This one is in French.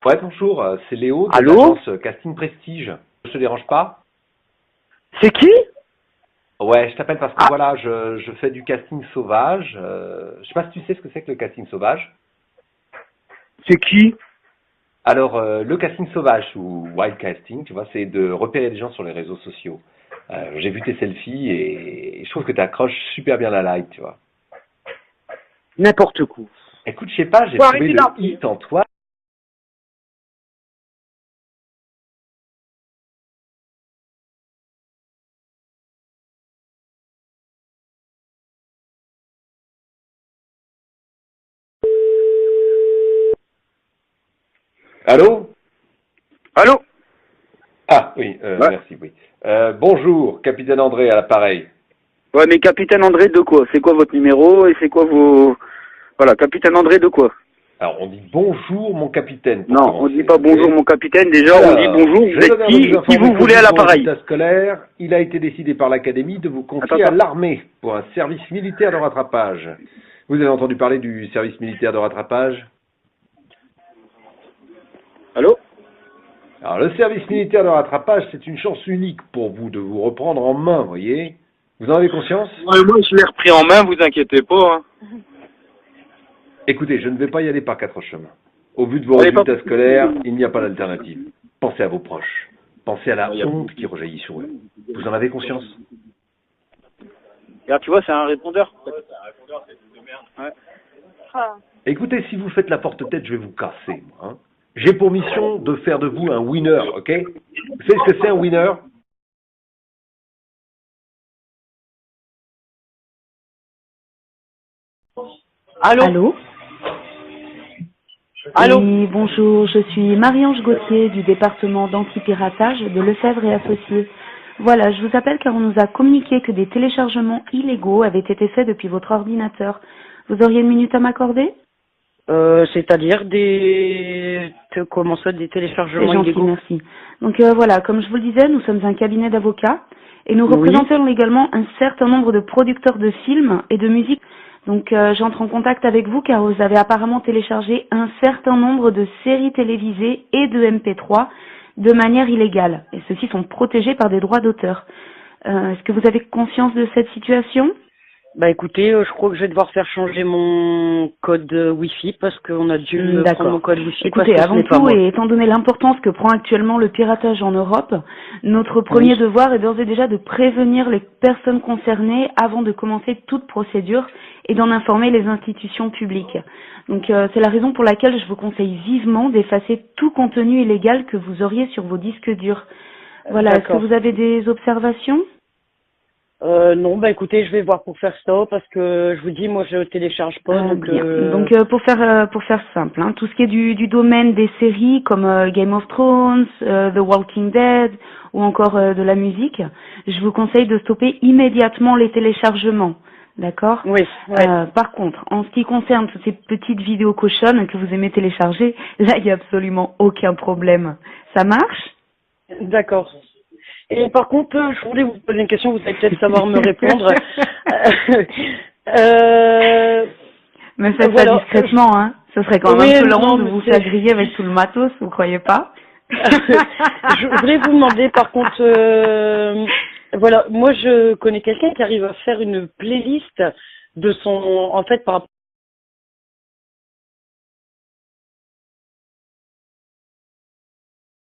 Ouais, bonjour, c'est Léo de Allô? l'agence Casting Prestige. Je te dérange pas? C'est qui? Ouais, je t'appelle parce que Ah, voilà, je fais du casting sauvage. Je sais pas si tu sais ce que c'est que le casting sauvage. c'est qui? Alors, le casting sauvage ou wild casting, tu vois, c'est de repérer des gens sur les réseaux sociaux. J'ai vu tes selfies et je trouve que tu accroches super bien la light, tu vois. N'importe quoi. Écoute, je sais pas, j'ai Faut trouvé arrêter le d'appeler. hit en toi. Allô? Allô? Ah oui, Ouais. merci, oui. Bonjour, capitaine André à l'appareil. Ouais, mais Capitaine André de quoi? C'est quoi votre numéro et c'est quoi vos... Voilà, Capitaine André de quoi? Alors, on dit bonjour, mon capitaine, pour Non, on dit commencer, pas ok? bonjour mon capitaine, déjà on dit Alors, bonjour, vous j'ai êtes l'honneur de qui vous et qui informer vous qu'au voulez vu à de vos l'appareil? résultats scolaires, il a été décidé par l'Académie de vous Attends, confier à attends. l'armée pour un service militaire de rattrapage. Vous avez entendu parler du service militaire de rattrapage? Allô? Alors, le service militaire de rattrapage, c'est une chance unique pour vous de vous reprendre en main, voyez? Vous en avez conscience? Ouais, moi je l'ai repris en main, vous inquiétez pas. Hein. Écoutez, je ne vais pas y aller par quatre chemins. Au vu de vos Allez, pas... résultats scolaires, il n'y a pas d'alternative. Pensez à vos proches. Pensez à la Ouais, honte qui rejaillit sur eux. Vous en avez conscience? Regarde, tu vois, c'est un répondeur. Ouais. Écoutez, si vous faites la porte-tête, je vais vous casser, moi, hein. J'ai pour mission de faire de vous un winner, ok? Vous savez ce que c'est un winner? Allô? Allô? Allô? Oui, bonjour, je suis Marie-Ange Gauthier du département d'antipiratage de Lefebvre et Associés. Voilà, je vous appelle car on nous a communiqué que des téléchargements illégaux avaient été faits depuis votre ordinateur. Vous auriez une minute à m'accorder? C'est-à-dire comment ça, des C'est téléchargements gentil, illégaux? merci. Donc voilà, comme je vous le disais, nous sommes un cabinet d'avocats et nous Oui. représentons également un certain nombre de producteurs de films et de musique. Donc j'entre en contact avec vous car vous avez apparemment téléchargé un certain nombre de séries télévisées et de MP3 de manière illégale. Et ceux-ci sont protégés par des droits d'auteur. Est-ce que vous avez conscience de cette situation? Bah écoutez, je crois que je vais devoir faire changer mon code Wi-Fi parce qu'on a dû prendre mon D'accord. code Wi-Fi parce Écoutez, que ce avant n'est pas tout, moi. et étant donné l'importance que prend actuellement le piratage en Europe, notre Oui. premier devoir est d'ores et déjà de prévenir les personnes concernées avant de commencer toute procédure et d'en informer les institutions publiques. Donc c'est la raison pour laquelle je vous conseille vivement d'effacer tout contenu illégal que vous auriez sur vos disques durs. Voilà, est-ce que D'accord. vous avez des observations? Non, bah écoutez, je vais voir pour faire ça parce que je vous dis, moi je télécharge pas, Ah, donc bien. Donc pour faire simple, hein, tout ce qui est du domaine des séries comme Game of Thrones, The Walking Dead ou encore de la musique, je vous conseille de stopper immédiatement les téléchargements. D'accord? oui, ouais. Par contre, en ce qui concerne toutes ces petites vidéos cochonnes que vous aimez télécharger, là il n'y a absolument aucun problème. Ça marche? D'accord. Et par contre, je voulais vous poser une question, vous allez peut-être savoir me répondre. Euh, Mais faites ça voilà. discrètement, hein. Ce serait quand même Oui, un peu la non, honte de mais vous faire c'est... griller avec tout le matos, vous croyez pas? Je voulais vous demander, par contre, voilà, moi je connais quelqu'un qui arrive à faire une playlist de son, en fait, par rapport